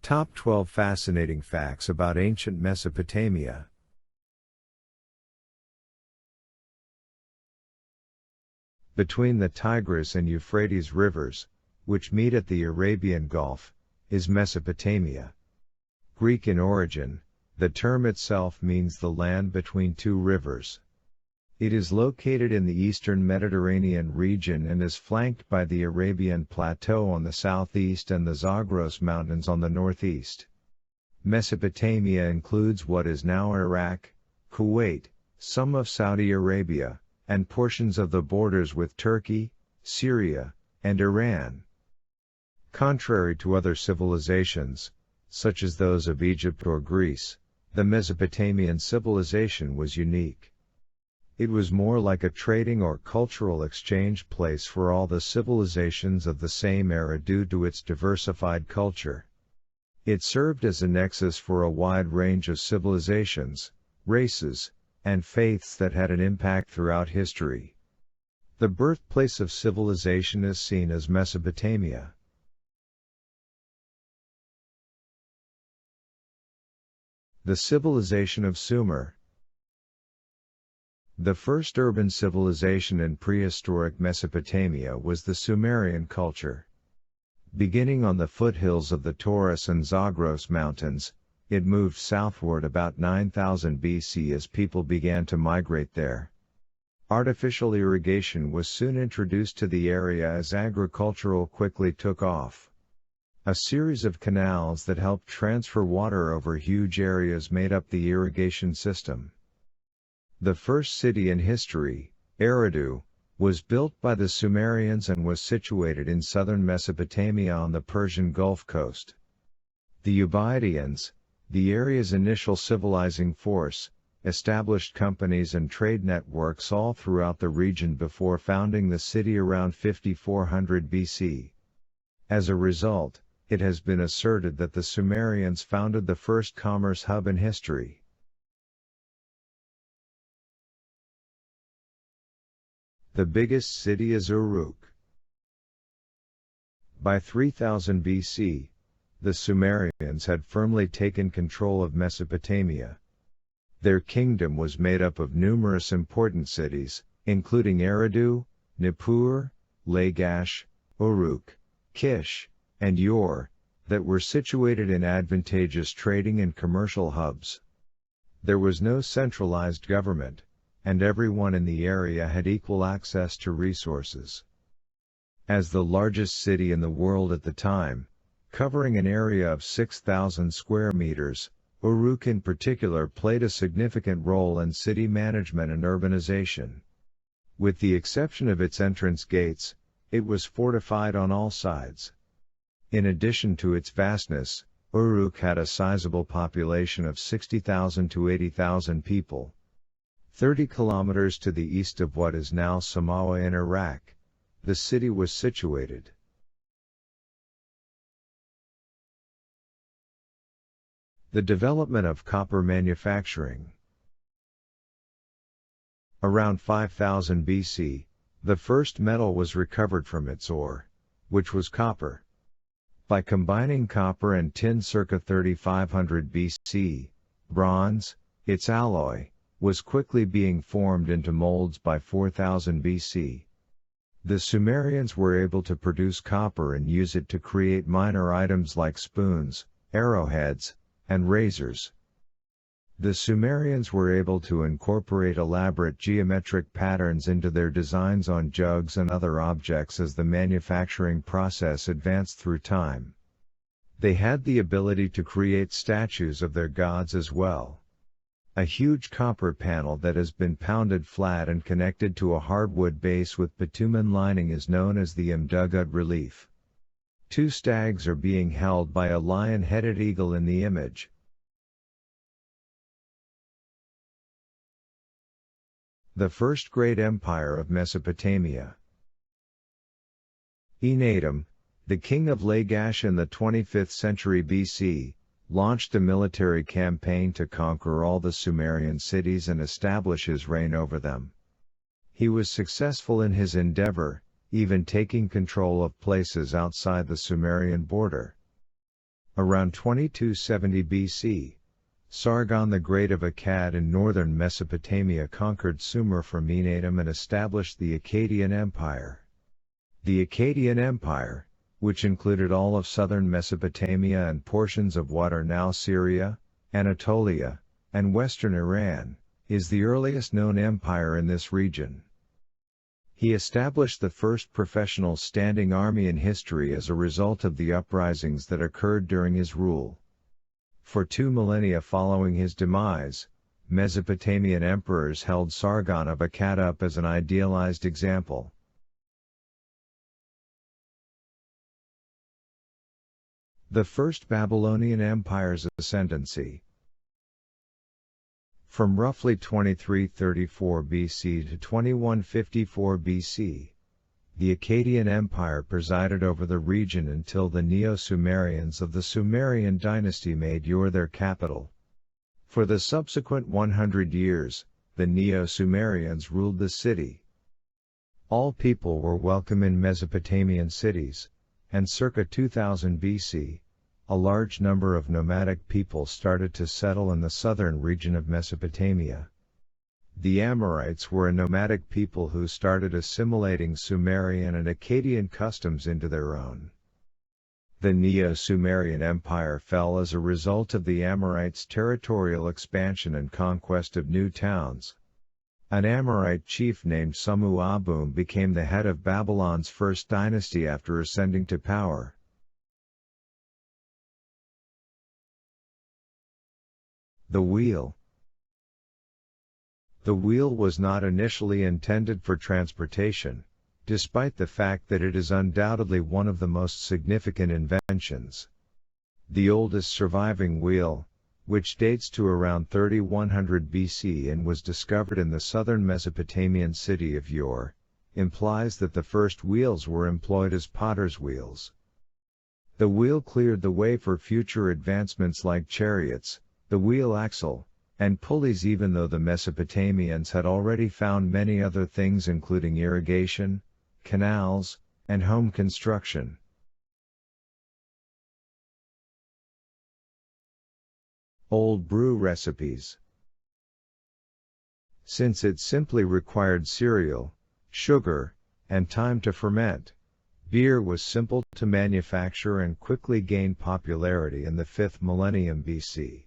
Top 12 Fascinating Facts about Ancient Mesopotamia. Between the Tigris and Euphrates rivers, which meet at the Arabian Gulf, is Mesopotamia. Greek in origin, the term itself means the land between two rivers. It is located in the eastern Mediterranean region and is flanked by the Arabian Plateau on the southeast and the Zagros Mountains on the northeast. Mesopotamia includes what is now Iraq, Kuwait, some of Saudi Arabia, and portions of the borders with Turkey, Syria, and Iran. Contrary to other civilizations, such as those of Egypt or Greece, the Mesopotamian civilization was unique. It was more like a trading or cultural exchange place for all the civilizations of the same era due to its diversified culture. It served as a nexus for a wide range of civilizations, races, and faiths that had an impact throughout history. The birthplace of civilization is seen as Mesopotamia. The civilization of Sumer. The first urban civilization in prehistoric Mesopotamia was the Sumerian culture. Beginning on the foothills of the Taurus and Zagros mountains, it moved southward about 9000 BC as people began to migrate there. Artificial irrigation was soon introduced to the area as agricultural quickly took off. A series of canals that helped transfer water over huge areas made up the irrigation system. The first city in history, Eridu, was built by the Sumerians and was situated in southern Mesopotamia on the Persian Gulf coast. The Ubaidiyans, the area's initial civilizing force, established companies and trade networks all throughout the region before founding the city around 5400 BC. As a result, it has been asserted that the Sumerians founded the first commerce hub in history. The biggest city is Uruk. By 3000 BC, the Sumerians had firmly taken control of Mesopotamia. Their kingdom was made up of numerous important cities, including Eridu, Nippur, Lagash, Uruk, Kish, and Ur, that were situated in advantageous trading and commercial hubs. There was no centralized government, and everyone in the area had equal access to resources. As the largest city in the world at the time, covering an area of 6,000 square meters, Uruk in particular played a significant role in city management and urbanization. With the exception of its entrance gates, it was fortified on all sides. In addition to its vastness, Uruk had a sizable population of 60,000 to 80,000 people. 30 kilometers to the east of what is now Samawa in Iraq, the city was situated. The development of copper manufacturing. Around 5000 BC, the first metal was recovered from its ore, which was copper. By combining copper and tin circa 3500 BC, bronze, its alloy, was quickly being formed into molds by 4000 BC. The Sumerians were able to produce copper and use it to create minor items like spoons, arrowheads, and razors. The Sumerians were able to incorporate elaborate geometric patterns into their designs on jugs and other objects as the manufacturing process advanced through time. They had the ability to create statues of their gods as well. A huge copper panel that has been pounded flat and connected to a hardwood base with bitumen lining is known as the Mdugud relief. Two stags are being held by a lion-headed eagle in the image. The first great empire of Mesopotamia. Enatum, the king of Lagash in the 25th century BC, launched a military campaign to conquer all the Sumerian cities and establish his reign over them. He was successful in his endeavor, even taking control of places outside the Sumerian border. Around 2270 BC, Sargon the Great of Akkad in northern Mesopotamia conquered Sumer from Enatom and established the Akkadian Empire. The Akkadian Empire, which included all of southern Mesopotamia and portions of what are now Syria, Anatolia, and western Iran, is the earliest known empire in this region. He established the first professional standing army in history as a result of the uprisings that occurred during his rule. For 2 millennia following his demise, Mesopotamian emperors held Sargon of Akkad up as an idealized example. The First Babylonian Empire's ascendancy. From roughly 2334 BC to 2154 BC, the Akkadian Empire presided over the region until the Neo-Sumerians of the Sumerian dynasty made Ur their capital. For the subsequent 100 years, the Neo-Sumerians ruled the city. All people were welcome in Mesopotamian cities, and circa 2000 BC, a large number of nomadic people started to settle in the southern region of Mesopotamia. The Amorites were a nomadic people who started assimilating Sumerian and Akkadian customs into their own. The Neo-Sumerian Empire fell as a result of the Amorites' territorial expansion and conquest of new towns. An Amorite chief named Sumu-Abum became the head of Babylon's first dynasty after ascending to power. The wheel. The wheel was not initially intended for transportation, despite the fact that it is undoubtedly one of the most significant inventions. The oldest surviving wheel, which dates to around 3100 BC and was discovered in the southern Mesopotamian city of Ur, implies that the first wheels were employed as potter's wheels. The wheel cleared the way for future advancements like chariots, the wheel axle, and pulleys, even though the Mesopotamians had already found many other things including irrigation, canals, and home construction. Old brew recipes. Since it simply required cereal, sugar, and time to ferment, beer was simple to manufacture and quickly gained popularity in the 5th millennium BC.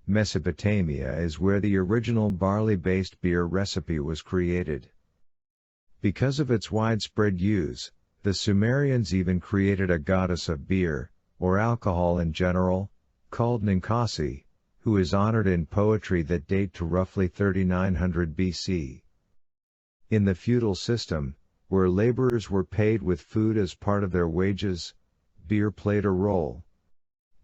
Mesopotamia is where the original barley-based beer recipe was created. Because of its widespread use, the Sumerians even created a goddess of beer, or alcohol in general, called Ninkasi, who is honored in poetry that date to roughly 3900 BC. In the feudal system, where laborers were paid with food as part of their wages, beer played a role.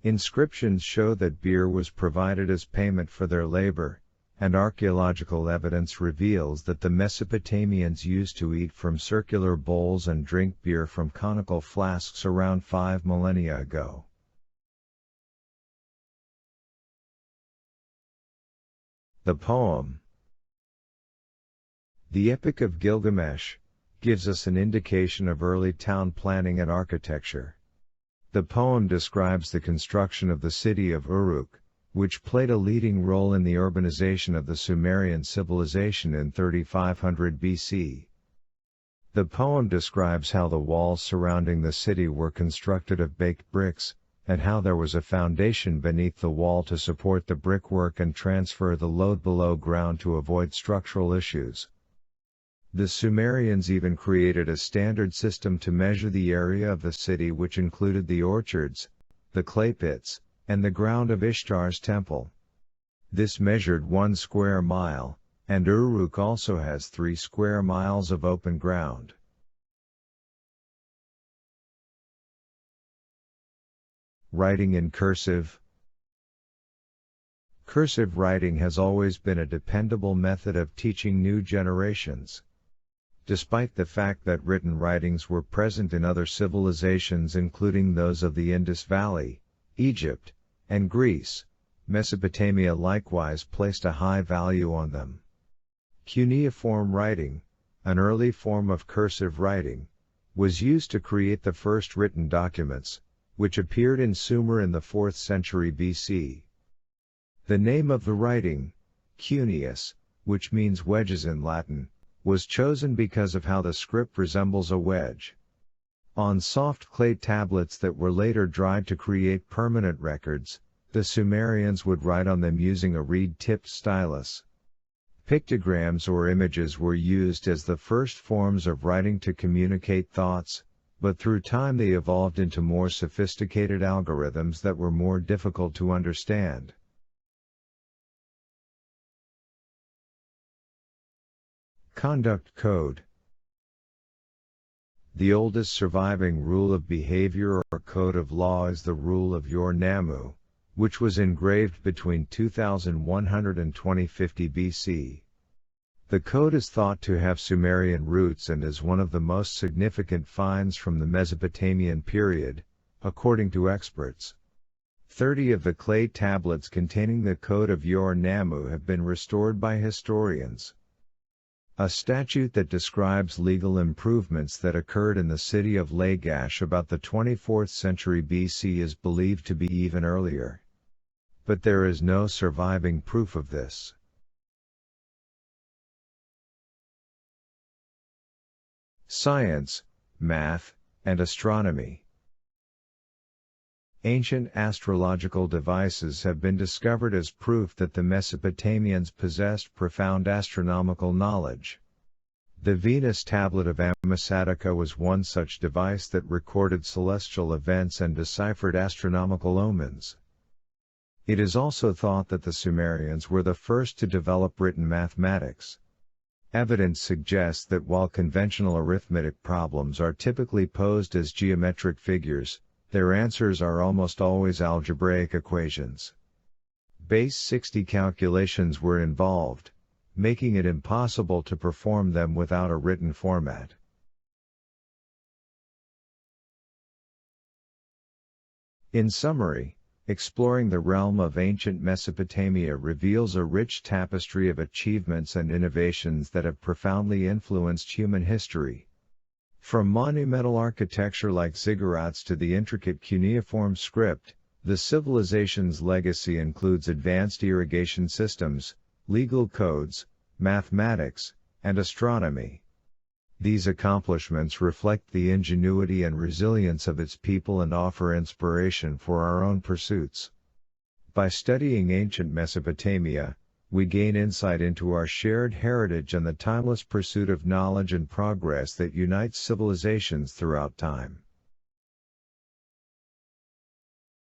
Inscriptions show that beer was provided as payment for their labor, and archaeological evidence reveals that the Mesopotamians used to eat from circular bowls and drink beer from conical flasks around 5 millennia ago. The poem. The Epic of Gilgamesh gives us an indication of early town planning and architecture. The poem describes the construction of the city of Uruk, which played a leading role in the urbanization of the Sumerian civilization in 3500 BC. The poem describes how the walls surrounding the city were constructed of baked bricks, and how there was a foundation beneath the wall to support the brickwork and transfer the load below ground to avoid structural issues. The Sumerians even created a standard system to measure the area of the city, which included the orchards, the clay pits, and the ground of Ishtar's temple. This measured 1 square mile, and Uruk also has 3 square miles of open ground. Writing in cursive. Cursive writing has always been a dependable method of teaching new generations. Despite the fact that written writings were present in other civilizations including those of the Indus Valley, Egypt, and Greece, Mesopotamia likewise placed a high value on them. Cuneiform writing, an early form of cursive writing, was used to create the first written documents, which appeared in Sumer in the 4th century BC. The name of the writing, cuneus, which means wedges in Latin, was chosen because of how the script resembles a wedge. On soft clay tablets that were later dried to create permanent records, the Sumerians would write on them using a reed-tipped stylus. Pictograms or images were used as the first forms of writing to communicate thoughts, but through time they evolved into more sophisticated algorithms that were more difficult to understand. Conduct code. The oldest surviving rule of behavior or code of law is the rule of Ur-Nammu, which was engraved between 2100 and 2050 BC. The code is thought to have Sumerian roots and is one of the most significant finds from the Mesopotamian period, according to experts. 30 of the clay tablets containing the code of Ur-Nammu have been restored by historians. A statute that describes legal improvements that occurred in the city of Lagash about the 24th century BC is believed to be even earlier. But there is no surviving proof of this. Science, math, and astronomy. Ancient astrological devices have been discovered as proof that the Mesopotamians possessed profound astronomical knowledge. The Venus tablet of Ammasatika was one such device that recorded celestial events and deciphered astronomical omens. It is also thought that the Sumerians were the first to develop written mathematics. Evidence suggests that while conventional arithmetic problems are typically posed as geometric figures, their answers are almost always algebraic equations. Base 60 calculations were involved, making it impossible to perform them without a written format. In summary, exploring the realm of ancient Mesopotamia reveals a rich tapestry of achievements and innovations that have profoundly influenced human history. From monumental architecture like Ziggurats to the intricate cuneiform script, the civilization's legacy includes advanced irrigation systems, legal codes, mathematics, and astronomy. These accomplishments reflect the ingenuity and resilience of its people and offer inspiration for our own pursuits. By studying ancient Mesopotamia, we gain insight into our shared heritage and the timeless pursuit of knowledge and progress that unites civilizations throughout time.